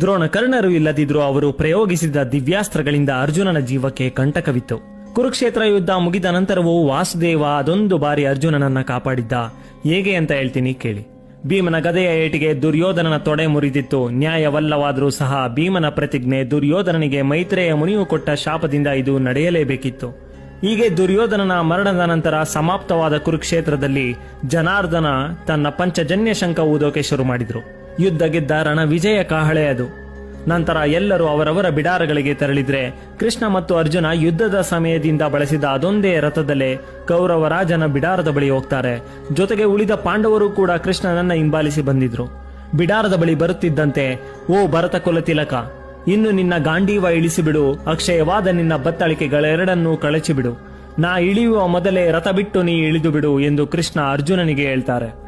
ದ್ರೋಣಕರ್ಣರು ಇಲ್ಲದಿದ್ರೂ ಅವರು ಪ್ರಯೋಗಿಸಿದ ದಿವ್ಯಾಸ್ತ್ರಗಳಿಂದ ಅರ್ಜುನನ ಜೀವಕ್ಕೆ ಕಂಟಕವಿತ್ತು. ಕುರುಕ್ಷೇತ್ರ ಯುದ್ಧ ಮುಗಿದ ನಂತರವೂ ವಾಸುದೇವ ಅದೊಂದು ಬಾರಿ ಅರ್ಜುನನನ್ನ ಕಾಪಾಡಿದ್ದ. ಹೇಗೆ ಅಂತ ಹೇಳ್ತೀನಿ ಕೇಳಿ. ಭೀಮನ ಗದೆಯ ಏಟಿಗೆ ದುರ್ಯೋಧನನ ತೊಡೆ ಮುರಿದಿತ್ತು. ನ್ಯಾಯವಲ್ಲವಾದರೂ ಸಹ ಭೀಮನ ಪ್ರತಿಜ್ಞೆ, ದುರ್ಯೋಧನನಿಗೆ ಮೈತ್ರೇಯ ಮುನಿಯು ಕೊಟ್ಟ ಶಾಪದಿಂದ ಇದು ನಡೆಯಲೇಬೇಕಿತ್ತು. ಹೀಗೆ ದುರ್ಯೋಧನನ ಮರಣದ ನಂತರ ಸಮಾಪ್ತವಾದ ಕುರುಕ್ಷೇತ್ರದಲ್ಲಿ ಜನಾರ್ದನ ತನ್ನ ಪಂಚಜನ್ಯ ಶಂಖ ಊದೋಕೆ ಶುರು ಮಾಡಿದ್ರು. ಯುದ್ಧ ಗೆದ್ದ ರಣ ವಿಜಯ ಕಾಹಳೆ ಅದು. ನಂತರ ಎಲ್ಲರೂ ಅವರವರ ಬಿಡಾರಗಳಿಗೆ ತೆರಳಿದ್ರೆ ಕೃಷ್ಣ ಮತ್ತು ಅರ್ಜುನ ಯುದ್ಧದ ಸಮಯದಿಂದ ಬಳಸಿದ ಅದೊಂದೇ ರಥದಲ್ಲೇ ಕೌರವರಾಜನ ಬಿಡಾರದ ಬಳಿ ಹೋಗ್ತಾರೆ. ಜೊತೆಗೆ ಉಳಿದ ಪಾಂಡವರು ಕೂಡ ಕೃಷ್ಣನನ್ನ ಹಿಂಬಾಲಿಸಿ ಬಂದಿದ್ರು. ಬಿಡಾರದ ಬಳಿ ಬರುತ್ತಿದ್ದಂತೆ, ಓ ಭರತ ಕುಲ ತಿಲಕ, ಇನ್ನು ನಿನ್ನ ಗಾಂಡೀವ ಇಳಿಸಿಬಿಡು, ಅಕ್ಷಯವಾದ ನಿನ್ನ ಬತ್ತಳಿಕೆಗಳೆರಡನ್ನೂ ಕಳಚಿಬಿಡು, ನಾ ಇಳಿಯುವ ಮೊದಲೇ ರಥ ಬಿಟ್ಟು ನೀ ಇಳಿದು ಬಿಡು ಎಂದು ಕೃಷ್ಣ ಅರ್ಜುನನಿಗೆ ಹೇಳ್ತಾರೆ.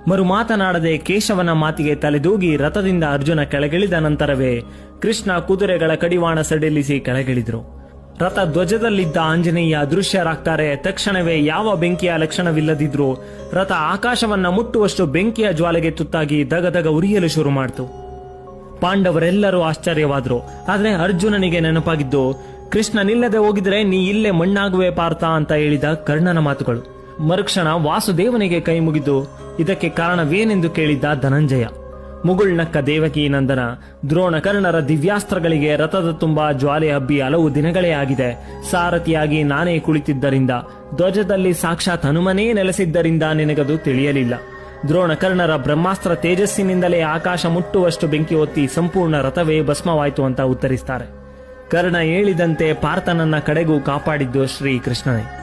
ಮರು ಮಾತನಾಡದೆ ಕೇಶವನ ಮಾತಿಗೆ ತಲೆದೂಗಿ ರಥದಿಂದ ಅರ್ಜುನ ಕೆಳಗಿಳಿದ ನಂತರವೇ ಕೃಷ್ಣ ಕುದುರೆಗಳ ಕಡಿವಾಣ ಸಡಿಲಿಸಿ ಕೆಳಗಿಳಿದ್ರು. ರಥ ಧ್ವಜದಲ್ಲಿದ್ದ ಆಂಜನೇಯ ಅದೃಶ್ಯರಾಗ್ತಾರೆ. ತಕ್ಷಣವೇ ಯಾವ ಬೆಂಕಿಯ ಲಕ್ಷಣವಿಲ್ಲದಿದ್ರು ರಥ ಆಕಾಶವನ್ನ ಮುಟ್ಟುವಷ್ಟು ಬೆಂಕಿಯ ಜ್ವಾಲೆಗೆ ತುತ್ತಾಗಿ ದಗದಗ ಉರಿಯಲು ಶುರು ಮಾಡ್ತು. ಪಾಂಡವರೆಲ್ಲರೂ ಆಶ್ಚರ್ಯವಾದ್ರು. ಆದ್ರೆ ಅರ್ಜುನನಿಗೆ ನೆನಪಾಗಿದ್ದು, ಕೃಷ್ಣನಿಲ್ಲದೆ ಹೋಗಿದ್ರೆ ನೀ ಇಲ್ಲೇ ಮಣ್ಣಾಗುವೆ ಪಾರ್ಥ ಅಂತ ಹೇಳಿದ ಕರ್ಣನ ಮಾತುಗಳು. ಮರುಕ್ಷಣ ವಾಸುದೇವನಿಗೆ ಕೈ ಮುಗಿದು ಇದಕ್ಕೆ ಕಾರಣವೇನೆಂದು ಕೇಳಿದ್ದ ಧನಂಜಯ. ಮುಗುಳ್ನಕ್ಕ ದೇವಕಿ ನಂದನ, ದ್ರೋಣಕರ್ಣರ ದಿವ್ಯಾಸ್ತ್ರಗಳಿಗೆ ರಥದ ತುಂಬಾ ಜ್ವಾಲೆ ಹಬ್ಬಿ ಹಲವು ದಿನಗಳೇ ಆಗಿದೆ. ಸಾರಥಿಯಾಗಿ ನಾನೇ ಕುಳಿತಿದ್ದರಿಂದ, ಧ್ವಜದಲ್ಲಿ ಸಾಕ್ಷಾತ್ ಹನುಮನೇ ನೆಲೆಸಿದ್ದರಿಂದ ನಿನಗದು ತಿಳಿಯಲಿಲ್ಲ. ದ್ರೋಣಕರ್ಣರ ಬ್ರಹ್ಮಾಸ್ತ್ರ ತೇಜಸ್ಸಿನಿಂದಲೇ ಆಕಾಶ ಮುಟ್ಟುವಷ್ಟು ಬೆಂಕಿ ಹೊತ್ತಿ ಸಂಪೂರ್ಣ ರಥವೇ ಭಸ್ಮವಾಯಿತು ಅಂತ ಉತ್ತರಿಸ್ತಾರೆ. ಕರ್ಣ ಹೇಳಿದಂತೆ ಪಾರ್ಥನನ್ನ ಕಡೆಗೂ ಕಾಪಾಡಿದ್ದು ಶ್ರೀಕೃಷ್ಣನೇ.